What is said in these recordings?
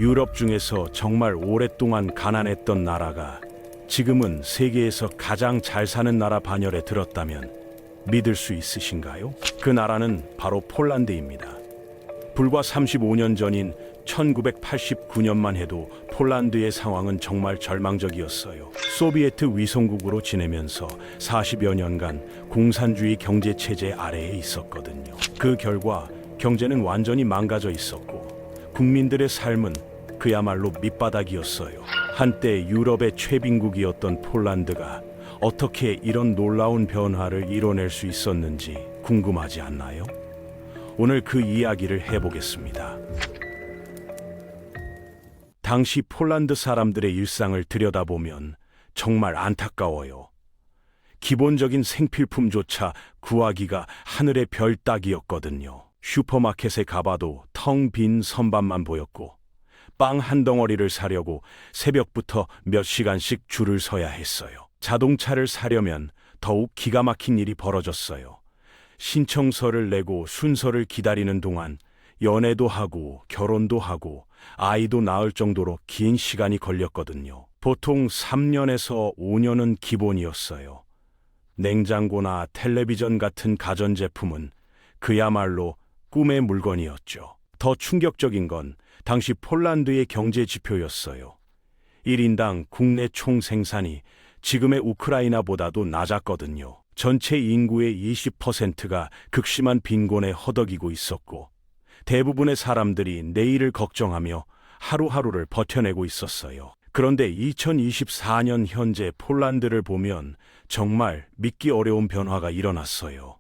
유럽 중에서 정말 오랫동안 가난했던 나라가 지금은 세계에서 가장 잘 사는 나라 반열에 들었다면 믿을 수 있으신가요? 그 나라는 바로 폴란드입니다. 불과 35년 전인 1989년만 해도 폴란드의 상황은 정말 절망적이었어요. 소비에트 위성국으로 지내면서 40여 년간 공산주의 경제 체제 아래에 있었거든요. 그 결과 경제는 완전히 망가져 있었고 국민들의 삶은 그야말로 밑바닥이었어요. 한때 유럽의 최빈국이었던 폴란드가 어떻게 이런 놀라운 변화를 이뤄낼 수 있었는지 궁금하지 않나요? 오늘 그 이야기를 해보겠습니다. 당시 폴란드 사람들의 일상을 들여다보면 정말 안타까워요. 기본적인 생필품조차 구하기가 하늘의 별 따기였거든요. 슈퍼마켓에 가봐도 텅 빈 선반만 보였고 빵 한 덩어리를 사려고 새벽부터 몇 시간씩 줄을 서야 했어요. 자동차를 사려면 더욱 기가 막힌 일이 벌어졌어요. 신청서를 내고 순서를 기다리는 동안 연애도 하고 결혼도 하고 아이도 낳을 정도로 긴 시간이 걸렸거든요. 보통 3년에서 5년은 기본이었어요. 냉장고나 텔레비전 같은 가전제품은 그야말로 꿈의 물건이었죠. 더 충격적인 건 당시 폴란드의 경제 지표였어요. 1인당 국내 총 생산이 지금의 우크라이나보다도 낮았거든요. 전체 인구의 20%가 극심한 빈곤에 허덕이고 있었고 대부분의 사람들이 내일을 걱정하며 하루하루를 버텨내고 있었어요. 그런데 2024년 현재 폴란드를 보면 정말 믿기 어려운 변화가 일어났어요.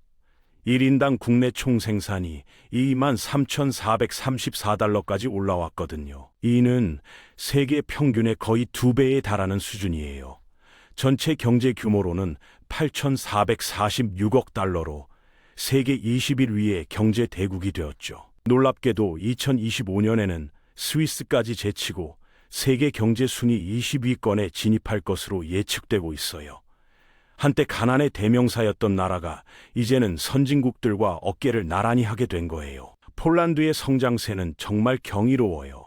1인당 국내 총생산이 23,434달러까지 올라왔거든요. 이는 세계 평균의 거의 2배에 달하는 수준이에요. 전체 경제 규모로는 8,446억 달러로 세계 21위의 경제 대국이 되었죠. 놀랍게도 2025년에는 스위스까지 제치고 세계 경제 순위 20위권에 진입할 것으로 예측되고 있어요. 한때 가난의 대명사였던 나라가 이제는 선진국들과 어깨를 나란히 하게 된 거예요. 폴란드의 성장세는 정말 경이로워요.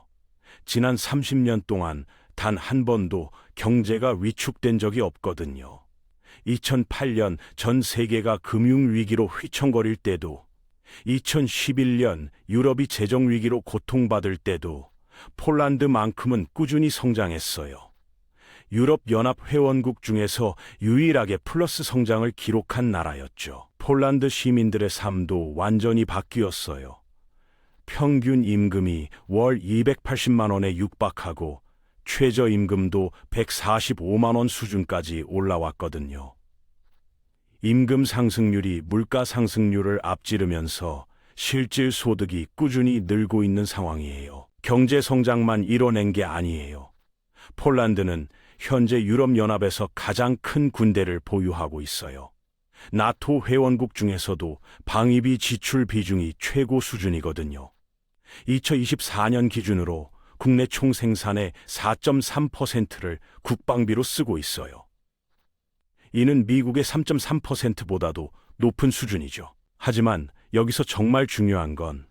지난 30년 동안 단 한 번도 경제가 위축된 적이 없거든요. 2008년 전 세계가 금융위기로 휘청거릴 때도, 2011년 유럽이 재정위기로 고통받을 때도 폴란드만큼은 꾸준히 성장했어요. 유럽연합 회원국 중에서 유일하게 플러스 성장을 기록한 나라였죠. 폴란드 시민들의 삶도 완전히 바뀌었어요. 평균 임금이 월 280만 원에 육박하고 최저임금도 145만 원 수준까지 올라왔거든요. 임금 상승률이 물가 상승률을 앞지르면서 실질 소득이 꾸준히 늘고 있는 상황이에요. 경제 성장만 이뤄낸 게 아니에요. 폴란드는 현재 유럽연합에서 가장 큰 군대를 보유하고 있어요. 나토 회원국 중에서도 방위비 지출 비중이 최고 수준이거든요. 2024년 기준으로 국내 총생산의 4.3%를 국방비로 쓰고 있어요. 이는 미국의 3.3%보다도 높은 수준이죠. 하지만 여기서 정말 중요한 건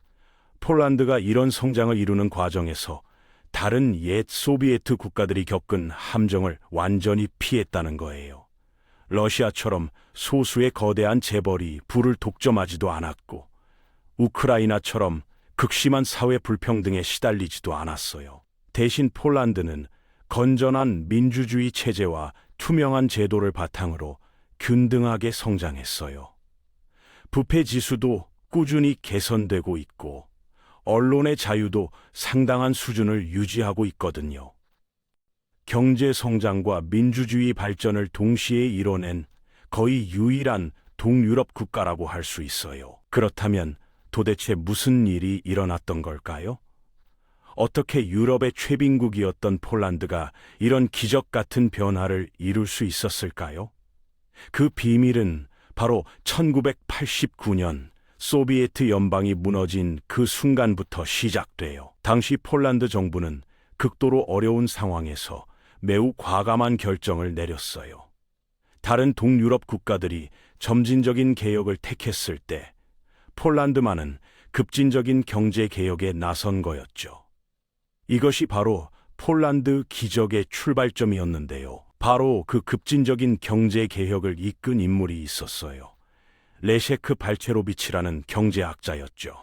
폴란드가 이런 성장을 이루는 과정에서 다른 옛 소비에트 국가들이 겪은 함정을 완전히 피했다는 거예요. 러시아처럼 소수의 거대한 재벌이 부를 독점하지도 않았고 우크라이나처럼 극심한 사회 불평등에 시달리지도 않았어요. 대신 폴란드는 건전한 민주주의 체제와 투명한 제도를 바탕으로 균등하게 성장했어요. 부패 지수도 꾸준히 개선되고 있고 언론의 자유도 상당한 수준을 유지하고 있거든요. 경제 성장과 민주주의 발전을 동시에 이뤄낸 거의 유일한 동유럽 국가라고 할 수 있어요. 그렇다면 도대체 무슨 일이 일어났던 걸까요? 어떻게 유럽의 최빈국이었던 폴란드가 이런 기적 같은 변화를 이룰 수 있었을까요? 그 비밀은 바로 1989년 소비에트 연방이 무너진 그 순간부터 시작돼요. 당시 폴란드 정부는 극도로 어려운 상황에서 매우 과감한 결정을 내렸어요. 다른 동유럽 국가들이 점진적인 개혁을 택했을 때 폴란드만은 급진적인 경제 개혁에 나선 거였죠. 이것이 바로 폴란드 기적의 출발점이었는데요. 바로 그 급진적인 경제 개혁을 이끈 인물이 있었어요. 레셰크 발체로비치라는 경제학자였죠.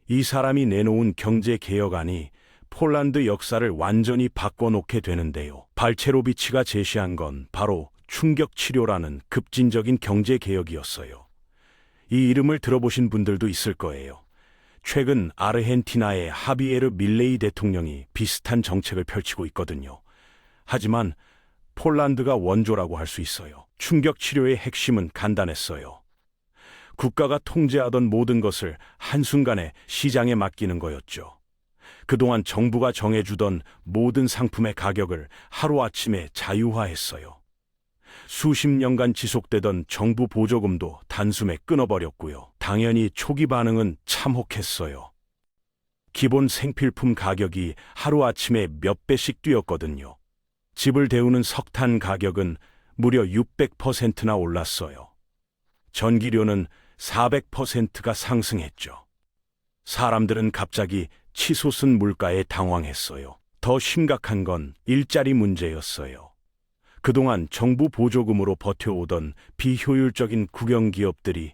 이 사람이 내놓은 경제 개혁안이 폴란드 역사를 완전히 바꿔놓게 되는데요. 발체로비치가 제시한 건 바로 충격 치료라는 급진적인 경제 개혁이었어요. 이 이름을 들어보신 분들도 있을 거예요. 최근 아르헨티나의 하비에르 밀레이 대통령이 비슷한 정책을 펼치고 있거든요. 하지만 폴란드가 원조라고 할 수 있어요. 충격 치료의 핵심은 간단했어요. 국가가 통제하던 모든 것을 한순간에 시장에 맡기는 거였죠. 그동안 정부가 정해주던 모든 상품의 가격을 하루아침에 자유화했어요. 수십 년간 지속되던 정부 보조금도 단숨에 끊어버렸고요. 당연히 초기 반응은 참혹했어요. 기본 생필품 가격이 하루아침에 몇 배씩 뛰었거든요. 집을 데우는 석탄 가격은 무려 600%나 올랐어요. 전기료는 400%가 상승했죠. 사람들은 갑자기 치솟은 물가에 당황했어요. 더 심각한 건 일자리 문제였어요. 그동안 정부 보조금으로 버텨오던 비효율적인 국영기업들이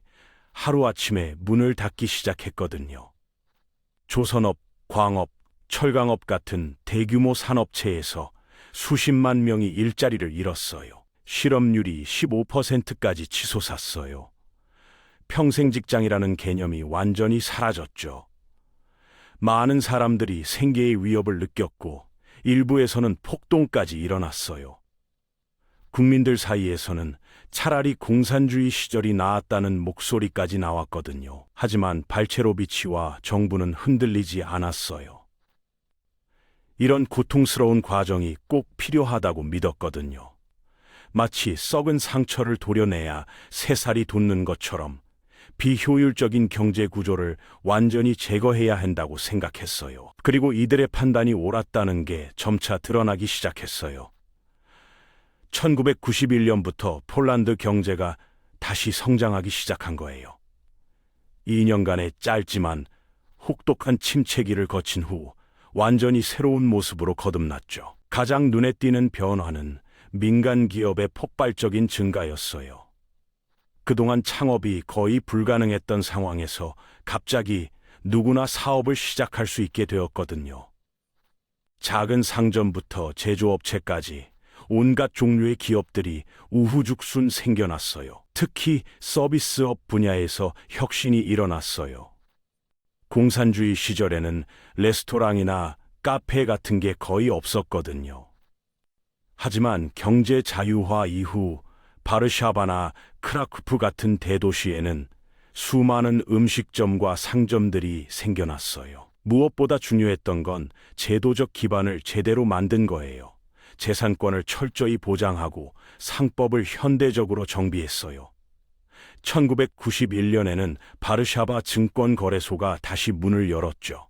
하루아침에 문을 닫기 시작했거든요. 조선업, 광업, 철강업 같은 대규모 산업체에서 수십만 명이 일자리를 잃었어요. 실업률이 15%까지 치솟았어요. 평생 직장이라는 개념이 완전히 사라졌죠. 많은 사람들이 생계의 위협을 느꼈고 일부에서는 폭동까지 일어났어요. 국민들 사이에서는 차라리 공산주의 시절이 나았다는 목소리까지 나왔거든요. 하지만 발체로비치와 정부는 흔들리지 않았어요. 이런 고통스러운 과정이 꼭 필요하다고 믿었거든요. 마치 썩은 상처를 도려내야 새살이 돋는 것처럼 비효율적인 경제 구조를 완전히 제거해야 한다고 생각했어요. 그리고 이들의 판단이 옳았다는 게 점차 드러나기 시작했어요. 1991년부터 폴란드 경제가 다시 성장하기 시작한 거예요. 2년간의 짧지만 혹독한 침체기를 거친 후 완전히 새로운 모습으로 거듭났죠. 가장 눈에 띄는 변화는 민간 기업의 폭발적인 증가였어요. 그동안 창업이 거의 불가능했던 상황에서 갑자기 누구나 사업을 시작할 수 있게 되었거든요. 작은 상점부터 제조업체까지 온갖 종류의 기업들이 우후죽순 생겨났어요. 특히 서비스업 분야에서 혁신이 일어났어요. 공산주의 시절에는 레스토랑이나 카페 같은 게 거의 없었거든요. 하지만 경제 자유화 이후 바르샤바나 크라쿠프 같은 대도시에는 수많은 음식점과 상점들이 생겨났어요. 무엇보다 중요했던 건 제도적 기반을 제대로 만든 거예요. 재산권을 철저히 보장하고 상법을 현대적으로 정비했어요. 1991년에는 바르샤바 증권거래소가 다시 문을 열었죠.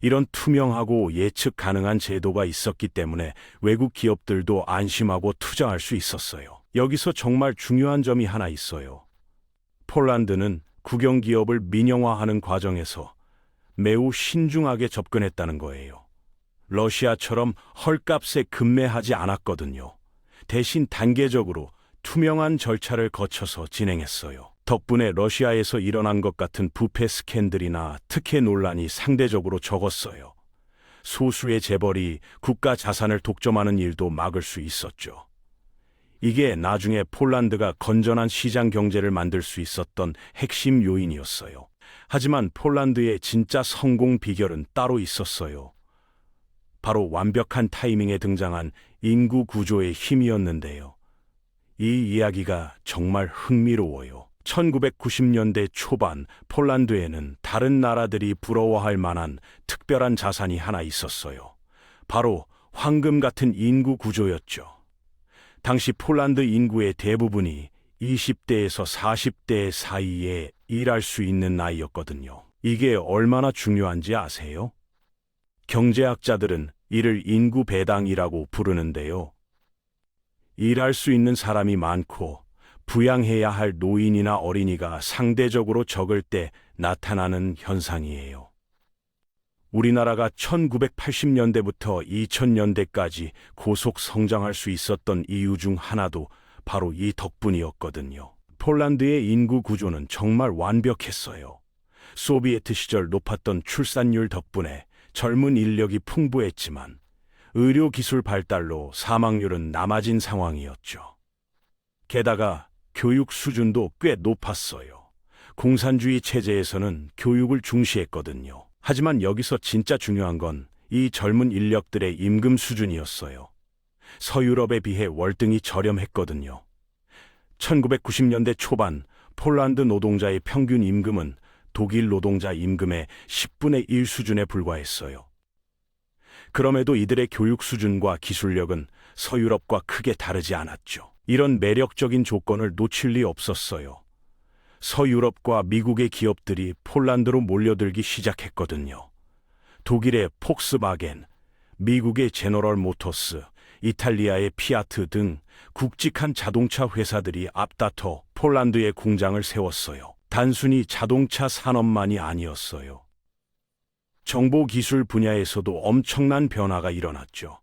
이런 투명하고 예측 가능한 제도가 있었기 때문에 외국 기업들도 안심하고 투자할 수 있었어요. 여기서 정말 중요한 점이 하나 있어요. 폴란드는 국영기업을 민영화하는 과정에서 매우 신중하게 접근했다는 거예요. 러시아처럼 헐값에 급매하지 않았거든요. 대신 단계적으로 투명한 절차를 거쳐서 진행했어요. 덕분에 러시아에서 일어난 것 같은 부패 스캔들이나 특혜 논란이 상대적으로 적었어요. 소수의 재벌이 국가 자산을 독점하는 일도 막을 수 있었죠. 이게 나중에 폴란드가 건전한 시장 경제를 만들 수 있었던 핵심 요인이었어요. 하지만 폴란드의 진짜 성공 비결은 따로 있었어요. 바로 완벽한 타이밍에 등장한 인구 구조의 힘이었는데요. 이 이야기가 정말 흥미로워요. 1990년대 초반 폴란드에는 다른 나라들이 부러워할 만한 특별한 자산이 하나 있었어요. 바로 황금 같은 인구 구조였죠. 당시 폴란드 인구의 대부분이 20대에서 40대 사이에 일할 수 있는 나이였거든요. 이게 얼마나 중요한지 아세요? 경제학자들은 이를 인구 배당이라고 부르는데요. 일할 수 있는 사람이 많고 부양해야 할 노인이나 어린이가 상대적으로 적을 때 나타나는 현상이에요. 우리나라가 1980년대부터 2000년대까지 고속 성장할 수 있었던 이유 중 하나도 바로 이 덕분이었거든요. 폴란드의 인구 구조는 정말 완벽했어요. 소비에트 시절 높았던 출산율 덕분에 젊은 인력이 풍부했지만 의료기술 발달로 사망률은 남아진 상황이었죠. 게다가 교육 수준도 꽤 높았어요. 공산주의 체제에서는 교육을 중시했거든요. 하지만 여기서 진짜 중요한 건 이 젊은 인력들의 임금 수준이었어요. 서유럽에 비해 월등히 저렴했거든요. 1990년대 초반 폴란드 노동자의 평균 임금은 독일 노동자 임금의 10분의 1 수준에 불과했어요. 그럼에도 이들의 교육 수준과 기술력은 서유럽과 크게 다르지 않았죠. 이런 매력적인 조건을 놓칠 리 없었어요. 서유럽과 미국의 기업들이 폴란드로 몰려들기 시작했거든요. 독일의 폭스바겐, 미국의 제너럴 모터스, 이탈리아의 피아트 등 굵직한 자동차 회사들이 앞다퉈 폴란드에 공장을 세웠어요. 단순히 자동차 산업만이 아니었어요. 정보기술 분야에서도 엄청난 변화가 일어났죠.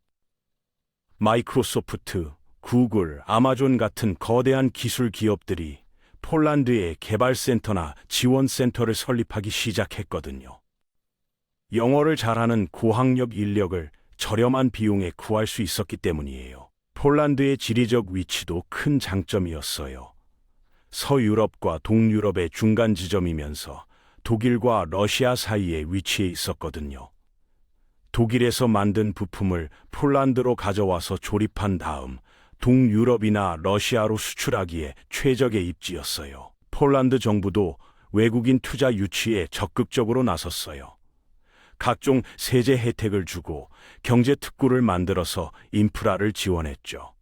마이크로소프트, 구글, 아마존 같은 거대한 기술 기업들이 폴란드에 개발센터나 지원센터를 설립하기 시작했거든요. 영어를 잘하는 고학력 인력을 저렴한 비용에 구할 수 있었기 때문이에요. 폴란드의 지리적 위치도 큰 장점이었어요. 서유럽과 동유럽의 중간 지점이면서 독일과 러시아 사이에 위치해 있었거든요. 독일에서 만든 부품을 폴란드로 가져와서 조립한 다음 동유럽이나 러시아로 수출하기에 최적의 입지였어요. 폴란드 정부도 외국인 투자 유치에 적극적으로 나섰어요. 각종 세제 혜택을 주고 경제 특구를 만들어서 인프라를 지원했죠.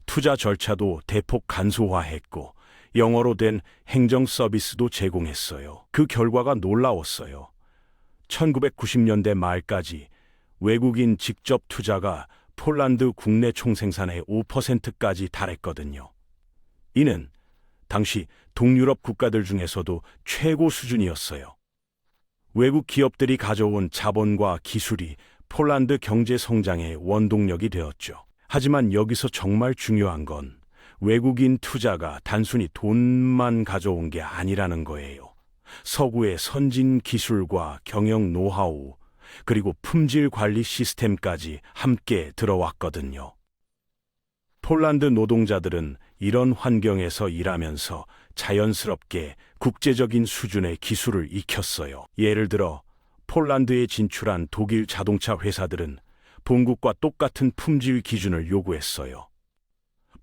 투자 절차도 대폭 간소화했고 영어로 된 행정 서비스도 제공했어요. 그 결과가 놀라웠어요. 1990년대 말까지 외국인 직접 투자가 폴란드 국내 총생산의 5%까지 달했거든요. 이는 당시 동유럽 국가들 중에서도 최고 수준이었어요. 외국 기업들이 가져온 자본과 기술이 폴란드 경제 성장의 원동력이 되었죠. 하지만 여기서 정말 중요한 건 외국인 투자가 단순히 돈만 가져온 게 아니라는 거예요. 서구의 선진 기술과 경영 노하우, 그리고 품질 관리 시스템까지 함께 들어왔거든요. 폴란드 노동자들은 이런 환경에서 일하면서 자연스럽게 국제적인 수준의 기술을 익혔어요. 예를 들어 폴란드에 진출한 독일 자동차 회사들은 본국과 똑같은 품질 기준을 요구했어요.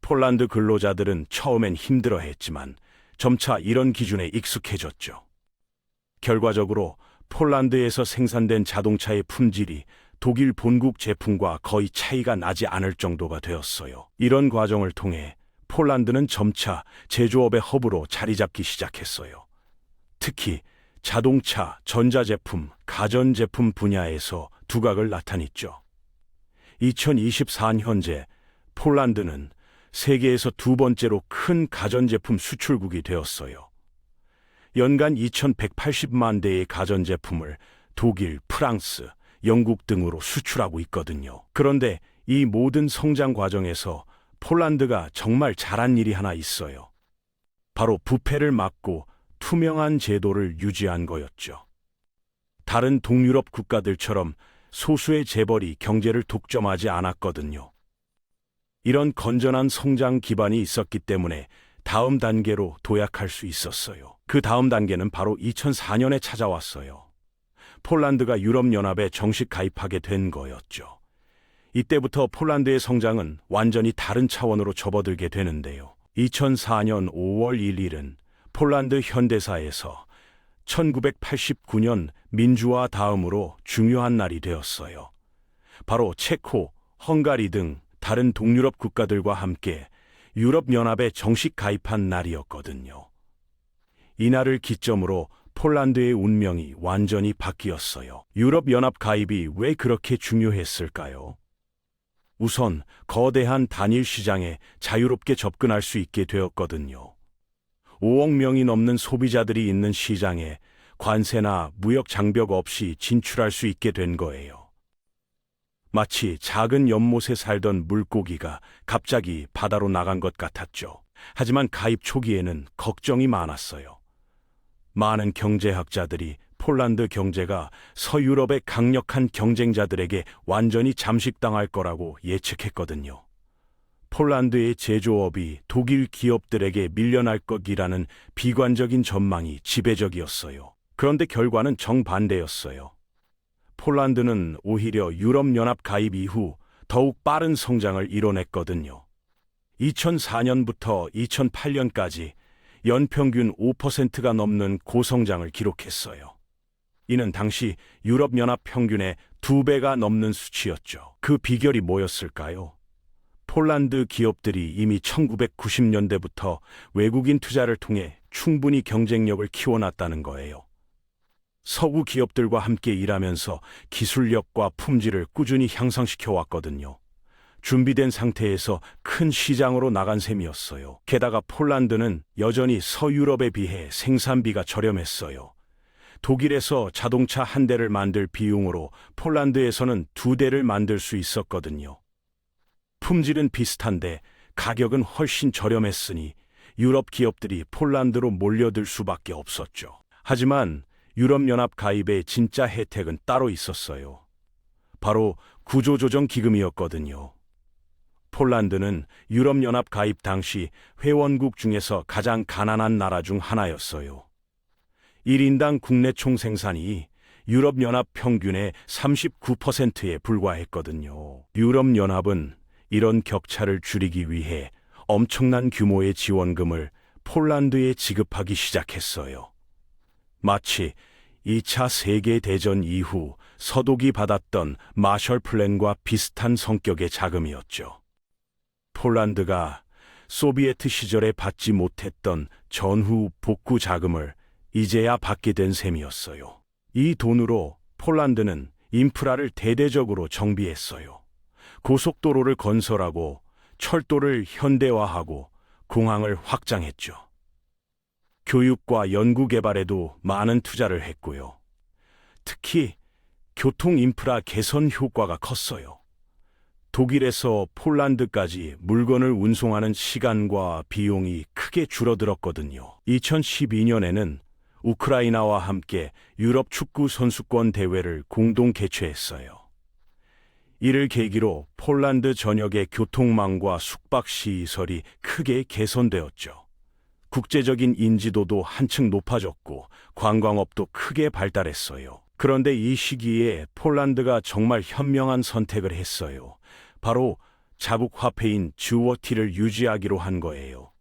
폴란드 근로자들은 처음엔 힘들어했지만 점차 이런 기준에 익숙해졌죠. 결과적으로 폴란드에서 생산된 자동차의 품질이 독일 본국 제품과 거의 차이가 나지 않을 정도가 되었어요. 이런 과정을 통해 폴란드는 점차 제조업의 허브로 자리 잡기 시작했어요. 특히 자동차, 전자제품, 가전제품 분야에서 두각을 나타냈죠. 2024년 현재 폴란드는 세계에서 두 번째로 큰 가전제품 수출국이 되었어요. 연간 2180만 대의 가전제품을 독일, 프랑스, 영국 등으로 수출하고 있거든요. 그런데 이 모든 성장 과정에서 폴란드가 정말 잘한 일이 하나 있어요. 바로 부패를 막고 투명한 제도를 유지한 거였죠. 다른 동유럽 국가들처럼 소수의 재벌이 경제를 독점하지 않았거든요. 이런 건전한 성장 기반이 있었기 때문에 다음 단계로 도약할 수 있었어요. 그 다음 단계는 바로 2004년에 찾아왔어요. 폴란드가 유럽연합에 정식 가입하게 된 거였죠. 이때부터 폴란드의 성장은 완전히 다른 차원으로 접어들게 되는데요. 2004년 5월 1일은 폴란드 현대사에서 1989년 민주화 다음으로 중요한 날이 되었어요. 바로 체코, 헝가리 등 다른 동유럽 국가들과 함께 유럽연합에 정식 가입한 날이었거든요. 이날을 기점으로 폴란드의 운명이 완전히 바뀌었어요. 유럽연합 가입이 왜 그렇게 중요했을까요? 우선 거대한 단일 시장에 자유롭게 접근할 수 있게 되었거든요. 5억 명이 넘는 소비자들이 있는 시장에 관세나 무역 장벽 없이 진출할 수 있게 된 거예요. 마치 작은 연못에 살던 물고기가 갑자기 바다로 나간 것 같았죠. 하지만 가입 초기에는 걱정이 많았어요. 많은 경제학자들이 폴란드 경제가 서유럽의 강력한 경쟁자들에게 완전히 잠식당할 거라고 예측했거든요. 폴란드의 제조업이 독일 기업들에게 밀려날 것이라는 비관적인 전망이 지배적이었어요. 그런데 결과는 정반대였어요. 폴란드는 오히려 유럽연합 가입 이후 더욱 빠른 성장을 이뤄냈거든요. 2004년부터 2008년까지 연평균 5%가 넘는 고성장을 기록했어요. 이는 당시 유럽연합 평균의 2배가 넘는 수치였죠. 그 비결이 뭐였을까요? 폴란드 기업들이 이미 1990년대부터 외국인 투자를 통해 충분히 경쟁력을 키워놨다는 거예요. 서구 기업들과 함께 일하면서 기술력과 품질을 꾸준히 향상시켜 왔거든요. 준비된 상태에서 큰 시장으로 나간 셈이었어요. 게다가 폴란드는 여전히 서유럽에 비해 생산비가 저렴했어요. 독일에서 자동차 한 대를 만들 비용으로 폴란드에서는 2대를 만들 수 있었거든요. 품질은 비슷한데 가격은 훨씬 저렴했으니 유럽 기업들이 폴란드로 몰려들 수밖에 없었죠. 하지만 유럽연합 가입의 진짜 혜택은 따로 있었어요. 바로 구조조정 기금이었거든요. 폴란드는 유럽연합 가입 당시 회원국 중에서 가장 가난한 나라 중 하나였어요. 1인당 국내 총생산이 유럽연합 평균의 39%에 불과했거든요. 유럽연합은 이런 격차를 줄이기 위해 엄청난 규모의 지원금을 폴란드에 지급하기 시작했어요. 마치 2차 세계대전 이후 서독이 받았던 마셜 플랜과 비슷한 성격의 자금이었죠. 폴란드가 소비에트 시절에 받지 못했던 전후 복구 자금을 이제야 받게 된 셈이었어요. 이 돈으로 폴란드는 인프라를 대대적으로 정비했어요. 고속도로를 건설하고 철도를 현대화하고 공항을 확장했죠. 교육과 연구개발에도 많은 투자를 했고요. 특히 교통 인프라 개선 효과가 컸어요. 독일에서 폴란드까지 물건을 운송하는 시간과 비용이 크게 줄어들었거든요. 2012년에는 우크라이나와 함께 유럽 축구 선수권 대회를 공동 개최했어요. 이를 계기로 폴란드 전역의 교통망과 숙박시설이 크게 개선되었죠. 국제적인 인지도도 한층 높아졌고 관광업도 크게 발달했어요. 그런데 이 시기에 폴란드가 정말 현명한 선택을 했어요. 바로 자국 화폐인 즈워티를 유지하기로 한 거예요.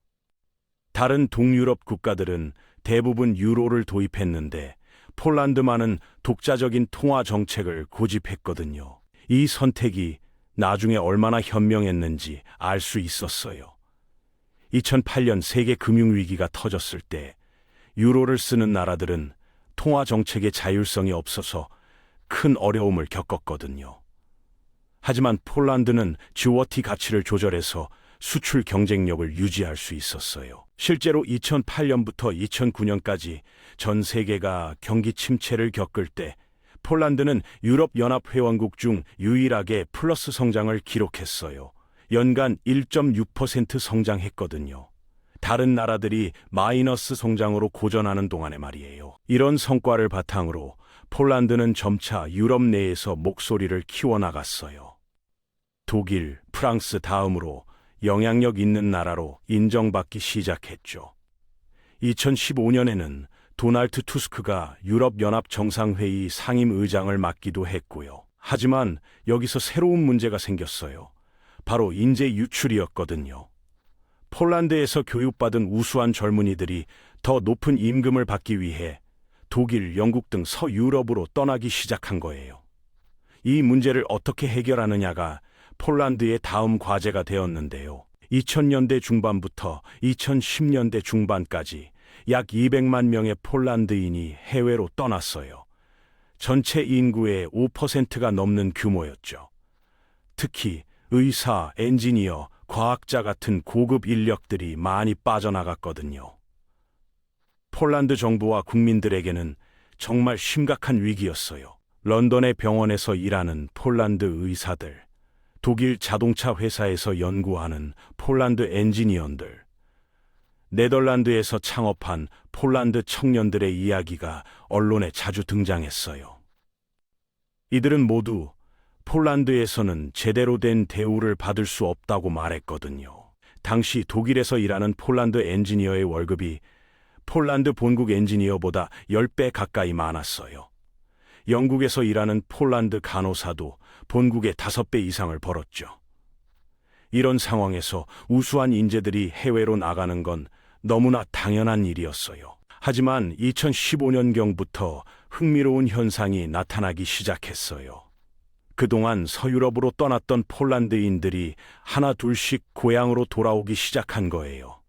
다른 동유럽 국가들은 대부분 유로를 도입했는데 폴란드만은 독자적인 통화 정책을 고집했거든요. 이 선택이 나중에 얼마나 현명했는지 알 수 있었어요. 2008년 세계 금융위기가 터졌을 때 유로를 쓰는 나라들은 통화 정책의 자율성이 없어서 큰 어려움을 겪었거든요. 하지만 폴란드는 즈워티 가치를 조절해서 수출 경쟁력을 유지할 수 있었어요. 실제로 2008년부터 2009년까지 전 세계가 경기 침체를 겪을 때 폴란드는 유럽연합 회원국 중 유일하게 플러스 성장을 기록했어요. 연간 1.6% 성장했거든요. 다른 나라들이 마이너스 성장으로 고전하는 동안에 말이에요. 이런 성과를 바탕으로 폴란드는 점차 유럽 내에서 목소리를 키워나갔어요. 독일, 프랑스 다음으로 영향력 있는 나라로 인정받기 시작했죠. 2015년에는 도널드 투스크가 유럽연합 정상회의 상임의장을 맡기도 했고요. 하지만 여기서 새로운 문제가 생겼어요. 바로 인재 유출이었거든요. 폴란드에서 교육받은 우수한 젊은이들이 더 높은 임금을 받기 위해 독일, 영국 등 서유럽으로 떠나기 시작한 거예요. 이 문제를 어떻게 해결하느냐가 폴란드의 다음 과제가 되었는데요. 2000년대 중반부터 2010년대 중반까지 약 200만 명의 폴란드인이 해외로 떠났어요. 전체 인구의 5%가 넘는 규모였죠. 특히 의사, 엔지니어, 과학자 같은 고급 인력들이 많이 빠져나갔거든요. 폴란드 정부와 국민들에게는 정말 심각한 위기였어요. 런던의 병원에서 일하는 폴란드 의사들, 독일 자동차 회사에서 연구하는 폴란드 엔지니어들, 네덜란드에서 창업한 폴란드 청년들의 이야기가 언론에 자주 등장했어요. 이들은 모두 폴란드에서는 제대로 된 대우를 받을 수 없다고 말했거든요. 당시 독일에서 일하는 폴란드 엔지니어의 월급이 폴란드 본국 엔지니어보다 10배 가까이 많았어요. 영국에서 일하는 폴란드 간호사도 본국의 5배 이상을 벌었죠. 이런 상황에서 우수한 인재들이 해외로 나가는 건 너무나 당연한 일이었어요. 하지만 2015년경부터 흥미로운 현상이 나타나기 시작했어요. 그동안 서유럽으로 떠났던 폴란드인들이 하나 둘씩 고향으로 돌아오기 시작한 거예요.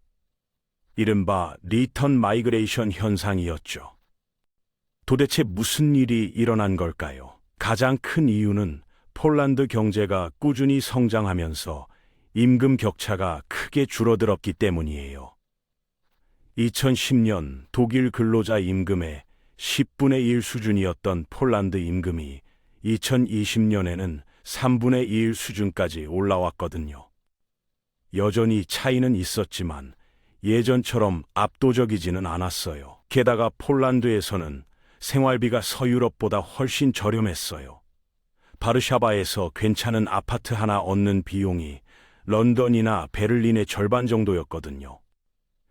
이른바 리턴 마이그레이션 현상이었죠. 도대체 무슨 일이 일어난 걸까요? 가장 큰 이유는 폴란드 경제가 꾸준히 성장하면서 임금 격차가 크게 줄어들었기 때문이에요. 2010년 독일 근로자 임금의 10분의 1 수준이었던 폴란드 임금이 2020년에는 3분의 1 수준까지 올라왔거든요. 여전히 차이는 있었지만 예전처럼 압도적이지는 않았어요. 게다가 폴란드에서는 생활비가 서유럽보다 훨씬 저렴했어요. 바르샤바에서 괜찮은 아파트 하나 얻는 비용이 런던이나 베를린의 절반 정도였거든요.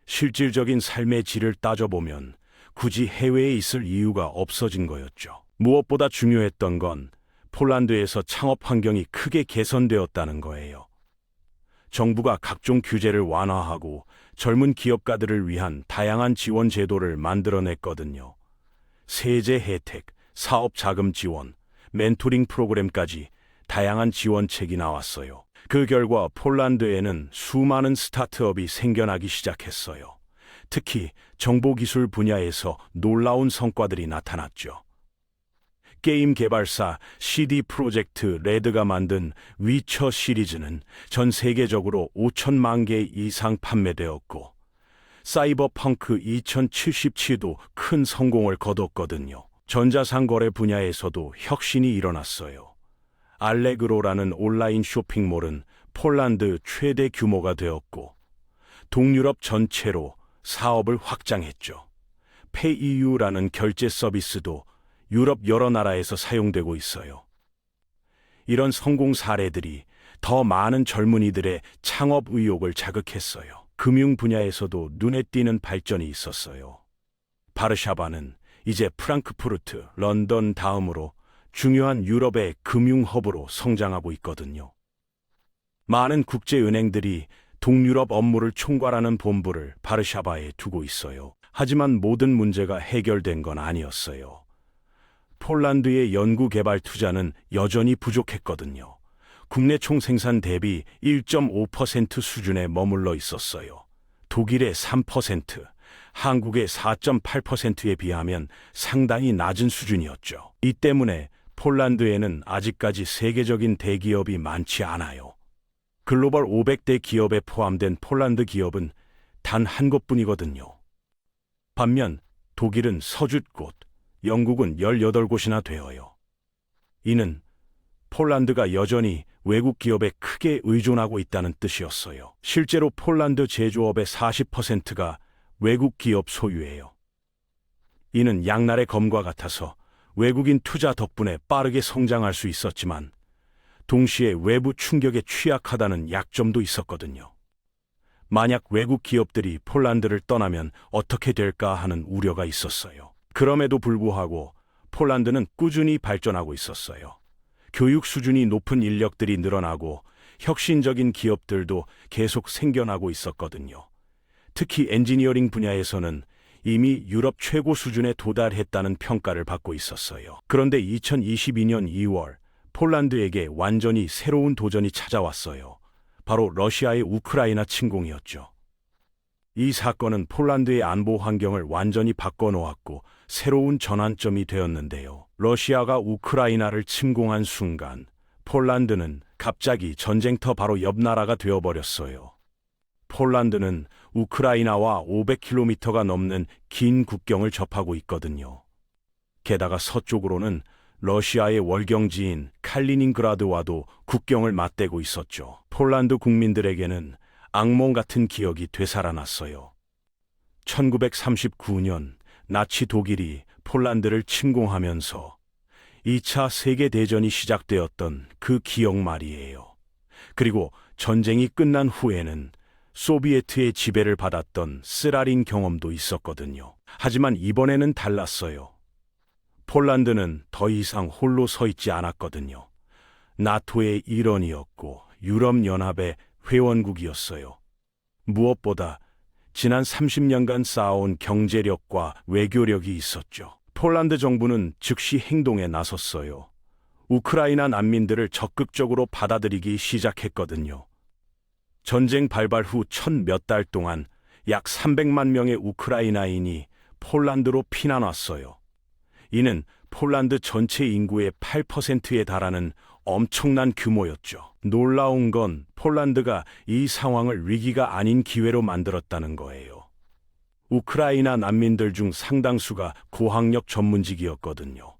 실질적인 삶의 질을 따져보면 굳이 해외에 있을 이유가 없어진 거였죠. 무엇보다 중요했던 건 폴란드에서 창업 환경이 크게 개선되었다는 거예요. 정부가 각종 규제를 완화하고 젊은 기업가들을 위한 다양한 지원 제도를 만들어냈거든요. 세제 혜택, 사업 자금 지원, 멘토링 프로그램까지 다양한 지원책이 나왔어요. 그 결과 폴란드에는 수많은 스타트업이 생겨나기 시작했어요. 특히 정보기술 분야에서 놀라운 성과들이 나타났죠. 게임 개발사 CD 프로젝트 레드가 만든 위쳐 시리즈는 전 세계적으로 5천만 개 이상 판매되었고, 사이버펑크 2077도 큰 성공을 거뒀거든요. 전자상거래 분야에서도 혁신이 일어났어요. 알레그로라는 온라인 쇼핑몰은 폴란드 최대 규모가 되었고, 동유럽 전체로 사업을 확장했죠. 페이유라는 결제 서비스도 유럽 여러 나라에서 사용되고 있어요. 이런 성공 사례들이 더 많은 젊은이들의 창업 의욕을 자극했어요. 금융 분야에서도 눈에 띄는 발전이 있었어요. 바르샤바는 이제 프랑크푸르트, 런던 다음으로 중요한 유럽의 금융 허브로 성장하고 있거든요. 많은 국제은행들이 동유럽 업무를 총괄하는 본부를 바르샤바에 두고 있어요. 하지만 모든 문제가 해결된 건 아니었어요. 폴란드의 연구개발 투자는 여전히 부족했거든요. 국내 총생산 대비 1.5% 수준에 머물러 있었어요. 독일의 3%, 한국의 4.8%에 비하면 상당히 낮은 수준이었죠. 이 때문에 폴란드에는 아직까지 세계적인 대기업이 많지 않아요. 글로벌 500대 기업에 포함된 폴란드 기업은 단 한 곳뿐이거든요. 반면 독일은 서쭌 곳, 영국은 18곳이나 되어요. 이는 폴란드가 여전히 외국 기업에 크게 의존하고 있다는 뜻이었어요. 실제로 폴란드 제조업의 40%가 외국 기업 소유예요. 이는 양날의 검과 같아서 외국인 투자 덕분에 빠르게 성장할 수 있었지만 동시에 외부 충격에 취약하다는 약점도 있었거든요. 만약 외국 기업들이 폴란드를 떠나면 어떻게 될까 하는 우려가 있었어요. 그럼에도 불구하고 폴란드는 꾸준히 발전하고 있었어요. 교육 수준이 높은 인력들이 늘어나고 혁신적인 기업들도 계속 생겨나고 있었거든요. 특히 엔지니어링 분야에서는 이미 유럽 최고 수준에 도달했다는 평가를 받고 있었어요. 그런데 2022년 2월 폴란드에게 완전히 새로운 도전이 찾아왔어요. 바로 러시아의 우크라이나 침공이었죠. 이 사건은 폴란드의 안보 환경을 완전히 바꿔놓았고 새로운 전환점이 되었는데요. 러시아가 우크라이나를 침공한 순간 폴란드는 갑자기 전쟁터 바로 옆 나라가 되어버렸어요. 폴란드는 우크라이나와 500km가 넘는 긴 국경을 접하고 있거든요. 게다가 서쪽으로는 러시아의 월경지인 칼리닝그라드와도 국경을 맞대고 있었죠. 폴란드 국민들에게는 악몽 같은 기억이 되살아났어요. 1939년 나치 독일이 폴란드를 침공하면서 2차 세계대전이 시작되었던 그 기억 말이에요. 그리고 전쟁이 끝난 후에는 소비에트의 지배를 받았던 스라린 경험도 있었거든요. 하지만 이번에는 달랐어요. 폴란드는 더 이상 홀로 서 있지 않았거든요. 나토의 일원이었고 유럽연합의 회원국이었어요. 무엇보다 지난 30년간 쌓아온 경제력과 외교력이 있었죠. 폴란드 정부는 즉시 행동에 나섰어요. 우크라이나 난민들을 적극적으로 받아들이기 시작했거든요. 전쟁 발발 후 몇 달 동안 약 300만 명의 우크라이나인이 폴란드로 피난 왔어요. 이는 폴란드 전체 인구의 8%에 달하는 엄청난 규모였죠. 놀라운 건 폴란드가 이 상황을 위기가 아닌 기회로 만들었다는 거예요. 우크라이나 난민들 중 상당수가 고학력 전문직이었거든요.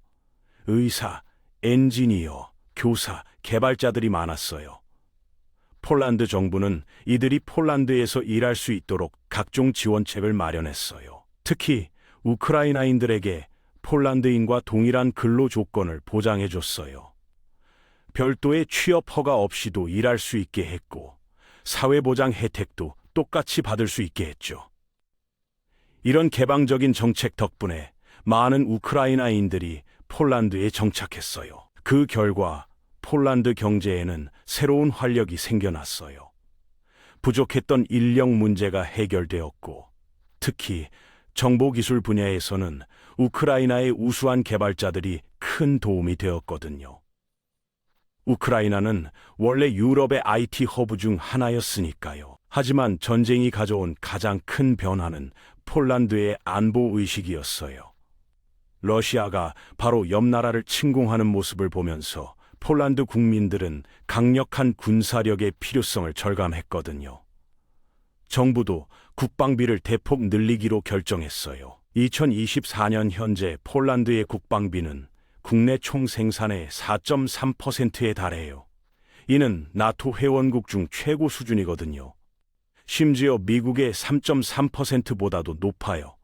의사, 엔지니어, 교사, 개발자들이 많았어요. 폴란드 정부는 이들이 폴란드에서 일할 수 있도록 각종 지원책을 마련했어요. 특히 우크라이나인들에게 폴란드인과 동일한 근로 조건을 보장해줬어요. 별도의 취업 허가 없이도 일할 수 있게 했고, 사회보장 혜택도 똑같이 받을 수 있게 했죠. 이런 개방적인 정책 덕분에 많은 우크라이나인들이 폴란드에 정착했어요. 그 결과 폴란드 경제에는 새로운 활력이 생겨났어요. 부족했던 인력 문제가 해결되었고, 특히 정보기술 분야에서는 우크라이나의 우수한 개발자들이 큰 도움이 되었거든요. 우크라이나는 원래 유럽의 IT 허브 중 하나였으니까요. 하지만 전쟁이 가져온 가장 큰 변화는 폴란드의 안보 의식이었어요. 러시아가 바로 옆 나라를 침공하는 모습을 보면서 폴란드 국민들은 강력한 군사력의 필요성을 절감했거든요. 정부도 국방비를 대폭 늘리기로 결정했어요. 2024년 현재 폴란드의 국방비는 국내 총생산의 4.3%에 달해요. 이는 나토 회원국 중 최고 수준이거든요. 심지어 미국의 3.3%보다도 높아요.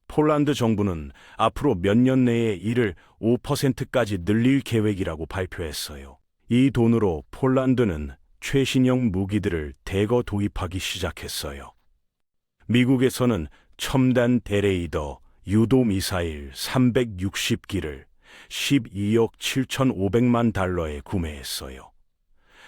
폴란드 정부는 앞으로 몇 년 내에 이를 5%까지 늘릴 계획이라고 발표했어요. 이 돈으로 폴란드는 최신형 무기들을 대거 도입하기 시작했어요. 미국에서는 첨단 대레이더, 유도 미사일 360기를 12억 7,500만 달러에 구매했어요.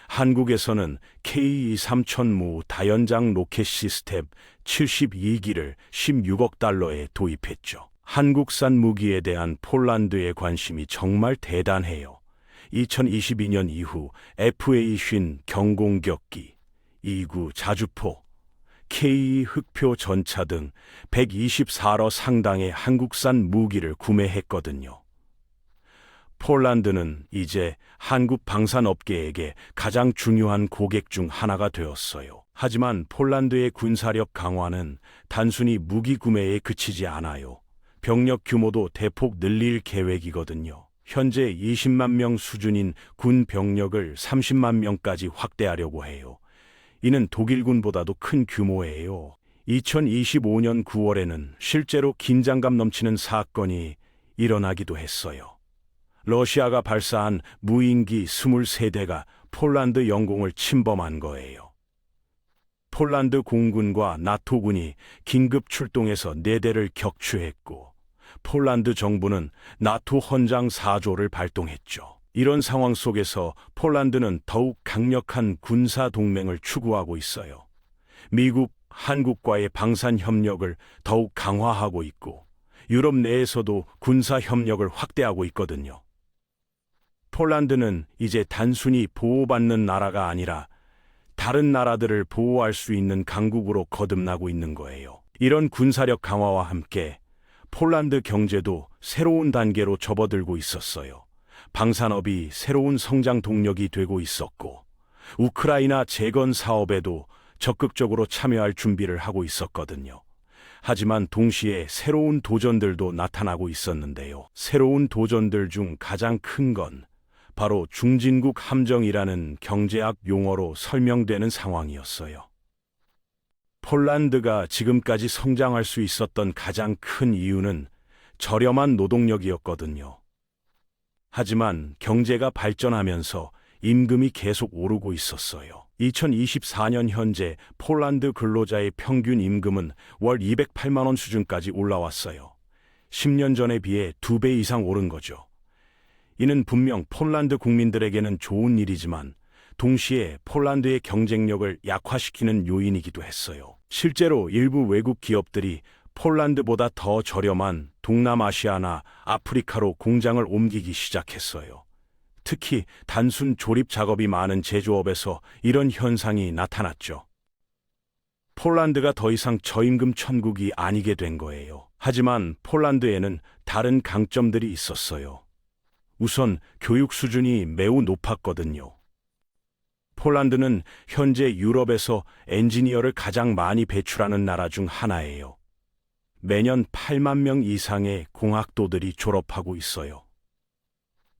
한국에서는 K-3000무 다연장 로켓 시스템 72기를 16억 달러에 도입했죠. 한국산 무기에 대한 폴란드의 관심이 정말 대단해요. 2022년 이후 FA-50 경공격기, 2구 자주포, K 흑표 전차 등 124러 상당의 한국산 무기를 구매했거든요. 폴란드는 이제 한국 방산업계에게 가장 중요한 고객 중 하나가 되었어요. 하지만 폴란드의 군사력 강화는 단순히 무기 구매에 그치지 않아요. 병력 규모도 대폭 늘릴 계획이거든요. 현재 20만 명 수준인 군 병력을 30만 명까지 확대하려고 해요. 이는 독일군보다도 큰 규모예요. 2025년 9월에는 실제로 긴장감 넘치는 사건이 일어나기도 했어요. 러시아가 발사한 무인기 23대가 폴란드 영공을 침범한 거예요. 폴란드 공군과 나토군이 긴급 출동해서 4대를 격추했고, 폴란드 정부는 나토 헌장 4조를 발동했죠. 이런 상황 속에서 폴란드는 더욱 강력한 군사 동맹을 추구하고 있어요. 미국, 한국과의 방산 협력을 더욱 강화하고 있고, 유럽 내에서도 군사 협력을 확대하고 있거든요. 폴란드는 이제 단순히 보호받는 나라가 아니라 다른 나라들을 보호할 수 있는 강국으로 거듭나고 있는 거예요. 이런 군사력 강화와 함께 폴란드 경제도 새로운 단계로 접어들고 있었어요. 방산업이 새로운 성장 동력이 되고 있었고, 우크라이나 재건 사업에도 적극적으로 참여할 준비를 하고 있었거든요. 하지만 동시에 새로운 도전들도 나타나고 있었는데요. 새로운 도전들 중 가장 큰 건 바로 중진국 함정이라는 경제학 용어로 설명되는 상황이었어요. 폴란드가 지금까지 성장할 수 있었던 가장 큰 이유는 저렴한 노동력이었거든요. 하지만 경제가 발전하면서 임금이 계속 오르고 있었어요. 2024년 현재 폴란드 근로자의 평균 임금은 월 208만 원 수준까지 올라왔어요. 10년 전에 비해 2배 이상 오른 거죠. 이는 분명 폴란드 국민들에게는 좋은 일이지만 동시에 폴란드의 경쟁력을 약화시키는 요인이기도 했어요. 실제로 일부 외국 기업들이 폴란드보다 더 저렴한 동남아시아나 아프리카로 공장을 옮기기 시작했어요. 특히 단순 조립 작업이 많은 제조업에서 이런 현상이 나타났죠. 폴란드가 더 이상 저임금 천국이 아니게 된 거예요. 하지만 폴란드에는 다른 강점들이 있었어요. 우선 교육 수준이 매우 높았거든요. 폴란드는 현재 유럽에서 엔지니어를 가장 많이 배출하는 나라 중 하나예요. 매년 8만 명 이상의 공학도들이 졸업하고 있어요.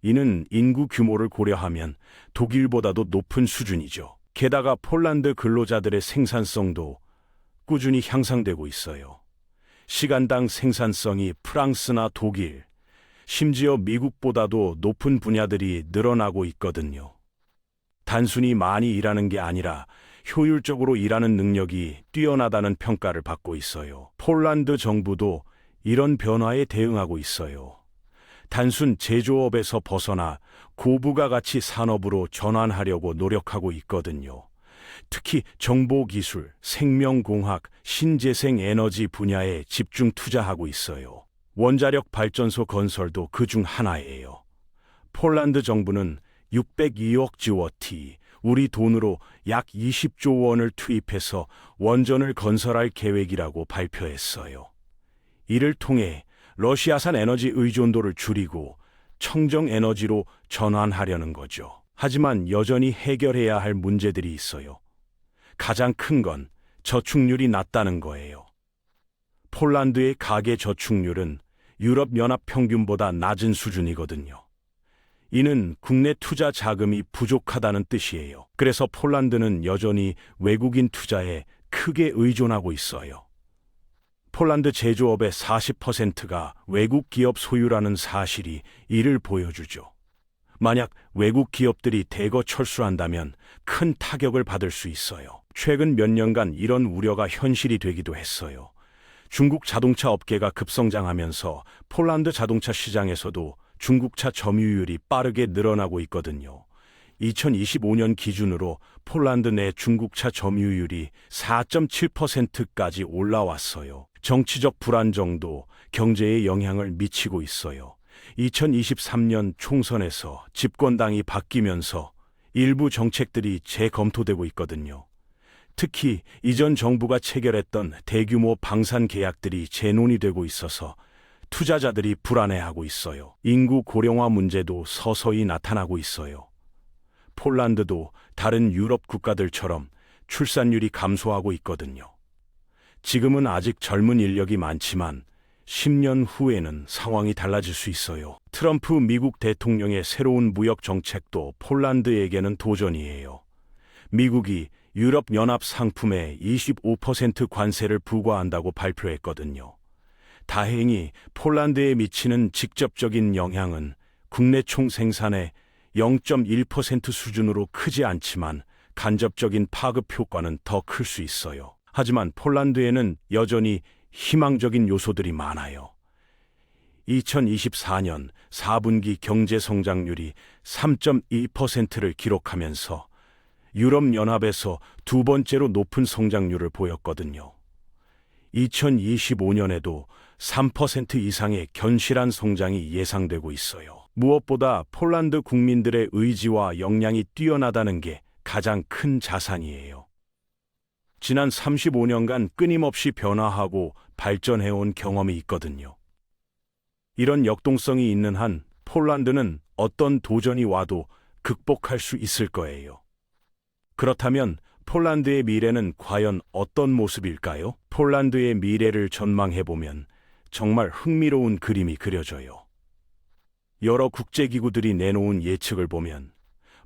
이는 인구 규모를 고려하면 독일보다도 높은 수준이죠. 게다가 폴란드 근로자들의 생산성도 꾸준히 향상되고 있어요. 시간당 생산성이 프랑스나 독일, 심지어 미국보다도 높은 분야들이 늘어나고 있거든요. 단순히 많이 일하는 게 아니라 효율적으로 일하는 능력이 뛰어나다는 평가를 받고 있어요. 폴란드 정부도 이런 변화에 대응하고 있어요. 단순 제조업에서 벗어나 고부가 가치 산업으로 전환하려고 노력하고 있거든요. 특히 정보기술, 생명공학, 신재생 에너지 분야에 집중 투자하고 있어요. 원자력 발전소 건설도 그중 하나예요. 폴란드 정부는 602억 지워티, 우리 돈으로 약 20조 원을 투입해서 원전을 건설할 계획이라고 발표했어요. 이를 통해 러시아산 에너지 의존도를 줄이고 청정 에너지로 전환하려는 거죠. 하지만 여전히 해결해야 할 문제들이 있어요. 가장 큰 건 저축률이 낮다는 거예요. 폴란드의 가계 저축률은 유럽연합 평균보다 낮은 수준이거든요. 이는 국내 투자 자금이 부족하다는 뜻이에요. 그래서 폴란드는 여전히 외국인 투자에 크게 의존하고 있어요. 폴란드 제조업의 40%가 외국 기업 소유라는 사실이 이를 보여주죠. 만약 외국 기업들이 대거 철수한다면 큰 타격을 받을 수 있어요. 최근 몇 년간 이런 우려가 현실이 되기도 했어요. 중국 자동차 업계가 급성장하면서 폴란드 자동차 시장에서도 중국차 점유율이 빠르게 늘어나고 있거든요. 2025년 기준으로 폴란드 내 중국차 점유율이 4.7%까지 올라왔어요. 정치적 불안정도 경제에 영향을 미치고 있어요. 2023년 총선에서 집권당이 바뀌면서 일부 정책들이 재검토되고 있거든요. 특히 이전 정부가 체결했던 대규모 방산 계약들이 재논의되고 있어서 투자자들이 불안해하고 있어요. 인구 고령화 문제도 서서히 나타나고 있어요. 폴란드도 다른 유럽 국가들처럼 출산율이 감소하고 있거든요. 지금은 아직 젊은 인력이 많지만 10년 후에는 상황이 달라질 수 있어요. 트럼프 미국 대통령의 새로운 무역 정책도 폴란드에게는 도전이에요. 미국이 유럽연합 상품에 25% 관세를 부과한다고 발표했거든요. 다행히 폴란드에 미치는 직접적인 영향은 국내 총생산의 0.1% 수준으로 크지 않지만 간접적인 파급 효과는 더 클 수 있어요. 하지만 폴란드에는 여전히 희망적인 요소들이 많아요. 2024년 4분기 경제 성장률이 3.2%를 기록하면서 유럽연합에서 두 번째로 높은 성장률을 보였거든요. 2025년에도 3% 이상의 견실한 성장이 예상되고 있어요. 무엇보다 폴란드 국민들의 의지와 역량이 뛰어나다는 게 가장 큰 자산이에요. 지난 35년간 끊임없이 변화하고 발전해온 경험이 있거든요. 이런 역동성이 있는 한 폴란드는 어떤 도전이 와도 극복할 수 있을 거예요. 그렇다면 폴란드의 미래는 과연 어떤 모습일까요? 폴란드의 미래를 전망해보면 정말 흥미로운 그림이 그려져요. 여러 국제기구들이 내놓은 예측을 보면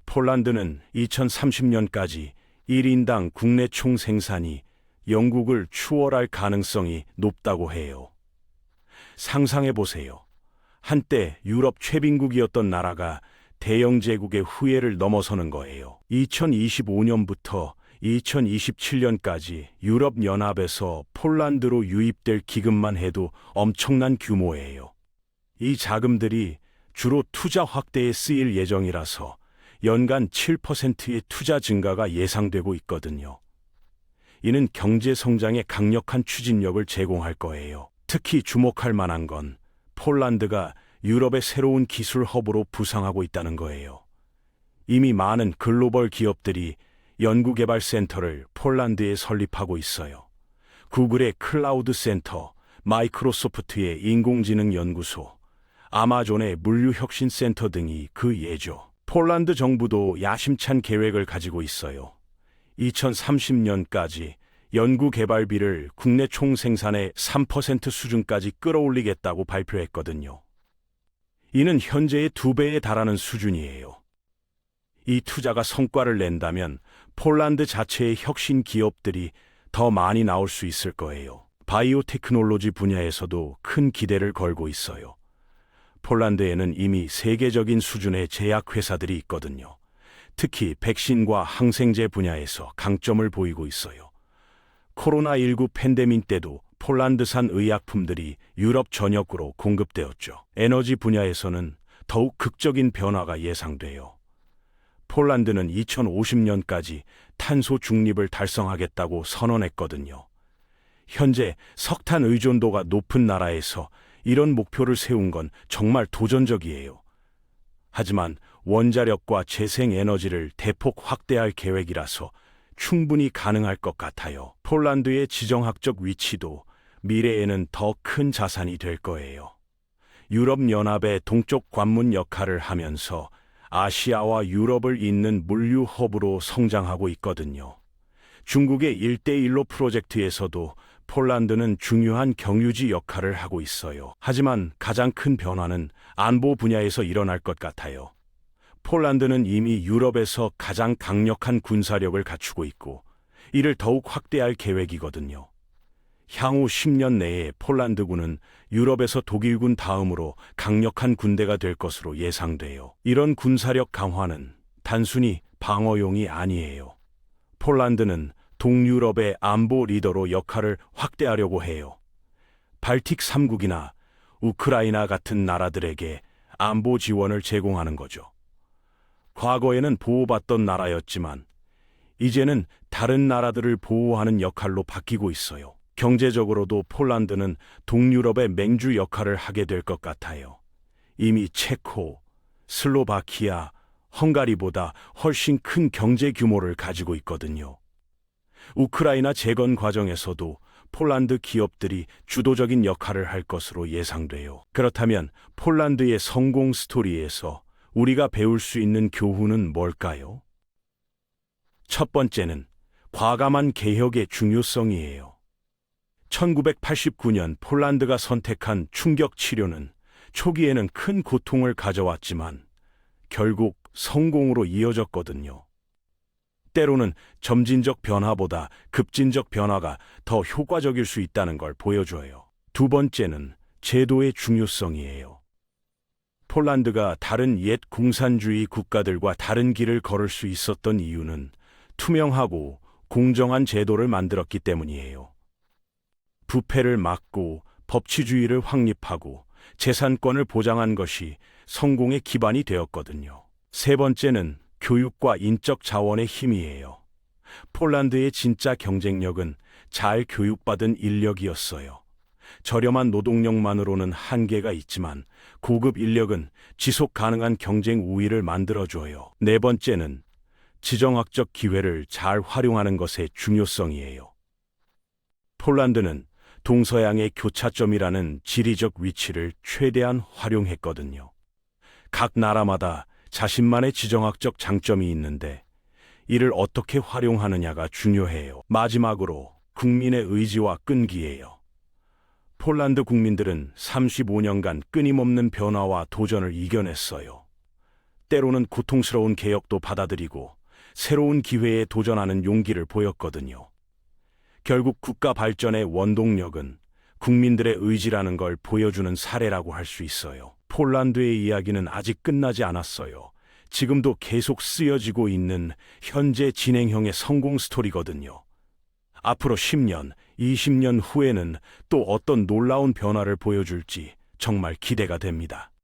폴란드는 2030년까지 1인당 국내 총 생산이 영국을 추월할 가능성이 높다고 해요. 상상해보세요. 한때 유럽 최빈국이었던 나라가 대영 제국의 후예를 넘어서는 거예요. 2025년부터 2027년까지 유럽연합에서 폴란드로 유입될 기금만 해도 엄청난 규모예요. 이 자금들이 주로 투자 확대에 쓰일 예정이라서 연간 7%의 투자 증가가 예상되고 있거든요. 이는 경제 성장에 강력한 추진력을 제공할 거예요. 특히 주목할 만한 건 폴란드가 유럽의 새로운 기술 허브로 부상하고 있다는 거예요. 이미 많은 글로벌 기업들이 연구개발센터를 폴란드에 설립하고 있어요. 구글의 클라우드 센터, 마이크로소프트의 인공지능 연구소, 아마존의 물류혁신센터 등이 그 예죠. 폴란드 정부도 야심찬 계획을 가지고 있어요. 2030년까지 연구개발비를 국내 총생산의 3% 수준까지 끌어올리겠다고 발표했거든요. 이는 현재의 2배에 달하는 수준이에요. 이 투자가 성과를 낸다면 폴란드 자체의 혁신 기업들이 더 많이 나올 수 있을 거예요. 바이오 테크놀로지 분야에서도 큰 기대를 걸고 있어요. 폴란드에는 이미 세계적인 수준의 제약회사들이 있거든요. 특히 백신과 항생제 분야에서 강점을 보이고 있어요. 코로나19 팬데믹 때도 폴란드산 의약품들이 유럽 전역으로 공급되었죠. 에너지 분야에서는 더욱 극적인 변화가 예상돼요. 폴란드는 2050년까지 탄소 중립을 달성하겠다고 선언했거든요. 현재 석탄 의존도가 높은 나라에서 이런 목표를 세운 건 정말 도전적이에요. 하지만 원자력과 재생에너지를 대폭 확대할 계획이라서 충분히 가능할 것 같아요. 폴란드의 지정학적 위치도 미래에는 더 큰 자산이 될 거예요. 유럽연합의 동쪽 관문 역할을 하면서 아시아와 유럽을 잇는 물류 허브로 성장하고 있거든요. 중국의 1대1로 프로젝트에서도 폴란드는 중요한 경유지 역할을 하고 있어요. 하지만 가장 큰 변화는 안보 분야에서 일어날 것 같아요. 폴란드는 이미 유럽에서 가장 강력한 군사력을 갖추고 있고 이를 더욱 확대할 계획이거든요. 향후 10년 내에 폴란드군은 유럽에서 독일군 다음으로 강력한 군대가 될 것으로 예상돼요. 이런 군사력 강화는 단순히 방어용이 아니에요. 폴란드는 동유럽의 안보 리더로 역할을 확대하려고 해요. 발틱 3국이나 우크라이나 같은 나라들에게 안보 지원을 제공하는 거죠. 과거에는 보호받던 나라였지만 이제는 다른 나라들을 보호하는 역할로 바뀌고 있어요. 경제적으로도 폴란드는 동유럽의 맹주 역할을 하게 될 것 같아요. 이미 체코, 슬로바키아, 헝가리보다 훨씬 큰 경제 규모를 가지고 있거든요. 우크라이나 재건 과정에서도 폴란드 기업들이 주도적인 역할을 할 것으로 예상돼요. 그렇다면 폴란드의 성공 스토리에서 우리가 배울 수 있는 교훈은 뭘까요? 첫 번째는 과감한 개혁의 중요성이에요. 1989년 폴란드가 선택한 충격 치료는 초기에는 큰 고통을 가져왔지만 결국 성공으로 이어졌거든요. 때로는 점진적 변화보다 급진적 변화가 더 효과적일 수 있다는 걸 보여줘요. 두 번째는 제도의 중요성이에요. 폴란드가 다른 옛 공산주의 국가들과 다른 길을 걸을 수 있었던 이유는 투명하고 공정한 제도를 만들었기 때문이에요. 부패를 막고 법치주의를 확립하고 재산권을 보장한 것이 성공의 기반이 되었거든요. 세 번째는 교육과 인적 자원의 힘이에요. 폴란드의 진짜 경쟁력은 잘 교육받은 인력이었어요. 저렴한 노동력만으로는 한계가 있지만 고급 인력은 지속 가능한 경쟁 우위를 만들어줘요. 네 번째는 지정학적 기회를 잘 활용하는 것의 중요성이에요. 폴란드는 동서양의 교차점이라는 지리적 위치를 최대한 활용했거든요. 각 나라마다 자신만의 지정학적 장점이 있는데 이를 어떻게 활용하느냐가 중요해요. 마지막으로 국민의 의지와 끈기예요. 폴란드 국민들은 35년간 끊임없는 변화와 도전을 이겨냈어요. 때로는 고통스러운 개혁도 받아들이고 새로운 기회에 도전하는 용기를 보였거든요. 결국 국가 발전의 원동력은 국민들의 의지라는 걸 보여주는 사례라고 할 수 있어요. 폴란드의 이야기는 아직 끝나지 않았어요. 지금도 계속 쓰여지고 있는 현재 진행형의 성공 스토리거든요. 앞으로 10년, 20년 후에는 또 어떤 놀라운 변화를 보여줄지 정말 기대가 됩니다.